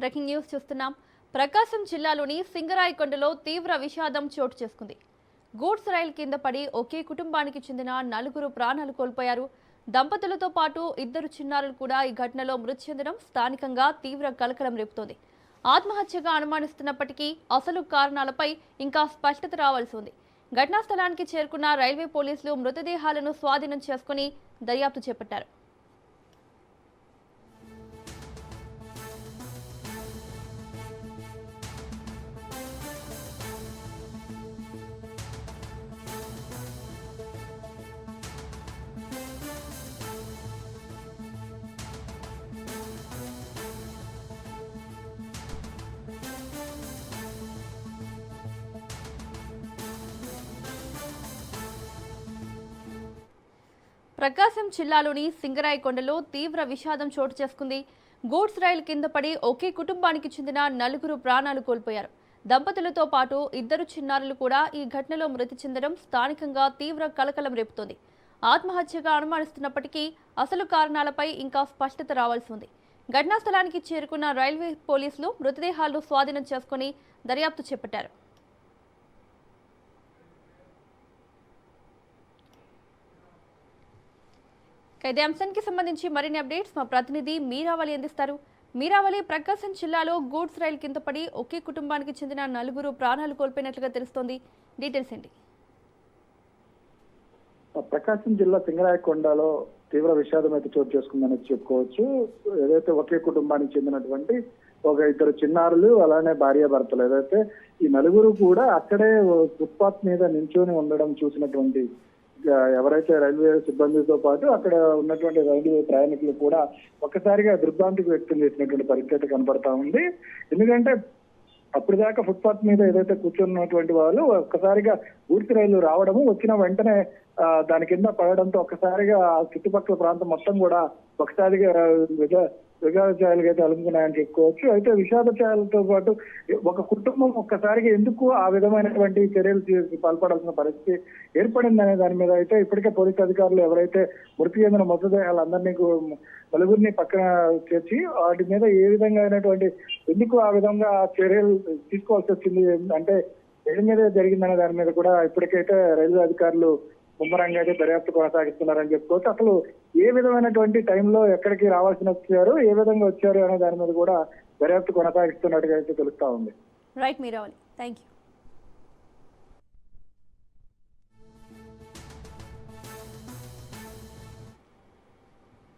Breaking news చూస్తున్నాం. ప్రకాశం జిల్లాలోని సింగరాయకొండలో తీవ్ర విషాదం చోటు చేసుకుంది. గూడ్స్ రైలు కింద పడి ఒకే కుటుంబానికి చెందిన 4 ప్రాణాలు కోల్పోయారు. దంపతులతో పాటు 2 చిన్నారులు కూడా ఈ ఘటనలో మృతి చెందడం స్థానికంగా తీవ్ర కలకలం రేపుతోంది. ఆత్మహత్యగా అనుమానిస్తున్నప్పటికీ అసలు కారణాలపై ఇంకా స్పష్టత రావాల్సి ఉంది. ఘటనా స్థలానికి చేరుకున్న రైల్వే పోలీసులు మృతదేహాలను స్వాధీనం చేసుకుని దర్యాప్తు చేపట్టారు. ప్రకాశం జిల్లాలోని సింగరాయకొండలో తీవ్ర విషాదం చోటు చేసుకుంది. గూడ్స్ రైలు కింద పడి ఒకే కుటుంబానికి చెందిన 4 ప్రాణాలు కోల్పోయారు. దంపతులతో పాటు 2 చిన్నారులు కూడా ఈ ఘటనలో మృతి చెందడం స్థానికంగా తీవ్ర కలకలం రేపుతోంది. ఆత్మహత్యగా అనుమానిస్తున్నప్పటికీ అసలు కారణాలపై ఇంకా స్పష్టత రావాల్సి ఉంది. ఘటనా స్థలానికి చేరుకున్న రైల్వే పోలీసులు మృతదేహాలను స్వాధీనం చేసుకుని దర్యాప్తు చేపట్టారు. ఇదే అంశానికి సంబంధించి మరిన్ని అప్డేట్స్ మా ప్రతినిధి మీరావళి అందిస్తారు. మీరావళి, ప్రకాశం జిల్లాలో గూడ్స్ రైలు కింద పడి ఒకే కుటుంబానికి చెందిన 4 ప్రాణాలు కోల్పోయినట్లుగా తెలుస్తోంది. డీటెయిల్స్ ఏంటి? ప్రకాశం జిల్లా సింగరాయకొండలో తీవ్ర విషాదం అయితే చోటు చేసుకుందని చెప్పుకోవచ్చు. ఏదైతే ఒకే కుటుంబానికి చెందినటువంటి ఒక 2 చిన్నారులు, అలానే భార్యాభర్తలు, ఏదైతే ఈ 4 కూడా అక్కడే ఫుట్పాత్ మీద నించొని ఉండడం చూసినటువంటి ఎవరైతే రైల్వే సిబ్బందితో పాటు అక్కడ ఉన్నటువంటి రైల్వే ప్రయాణికులు కూడా ఒక్కసారిగా దిగ్భ్రాంతికి వ్యక్తం చేసినటువంటి పరిస్థితి కనబడతా ఉంది. ఎందుకంటే అప్పటిదాకా ఫుట్పాత్ మీద ఏదైతే కూర్చున్నటువంటి వాళ్ళు ఒక్కసారిగా గూడ్స్ రైలు రావడము, వచ్చిన వెంటనే దాని కింద పడడంతో ఒక్కసారిగా చుట్టుపక్కల ప్రాంతం మొత్తం కూడా ఒకసారిగా విషాదచాయాలుగా అయితే అలుముకున్నాయని చెప్పుకోవచ్చు. అయితే విషాదచాయాలతో పాటు ఒక కుటుంబం ఒక్కసారిగా ఎందుకు ఆ విధమైనటువంటి చర్యలు పాల్పడాల్సిన పరిస్థితి ఏర్పడిందనే దాని మీద అయితే ఇప్పటికే పోలీసు అధికారులు ఎవరైతే మృతి చెందిన మృతదేహాలందరినీ 4 పక్కన చేర్చి వాటి మీద ఏ విధంగా అయినటువంటి ఎందుకు ఆ విధంగా చర్యలు తీసుకోవాల్సి వచ్చింది అంటే ఏది మీద జరిగిందనే దాని మీద కూడా ఇప్పటికైతే రైల్వే అధికారులు ముమ్మరంగా అయితే దర్యాప్తు కొనసాగిస్తున్నారని చెప్పుకోవచ్చు. అసలు ఏ విధమైనటువంటి టైంలో ఎక్కడికి రావాల్సిన వచ్చారు, ఏ విధంగా వచ్చారు అనే దాని మీద కూడా దర్యాప్తు కొనసాగిస్తున్నట్టుగా అయితే తెలుస్తా ఉంది. Right Meeravali, thank you.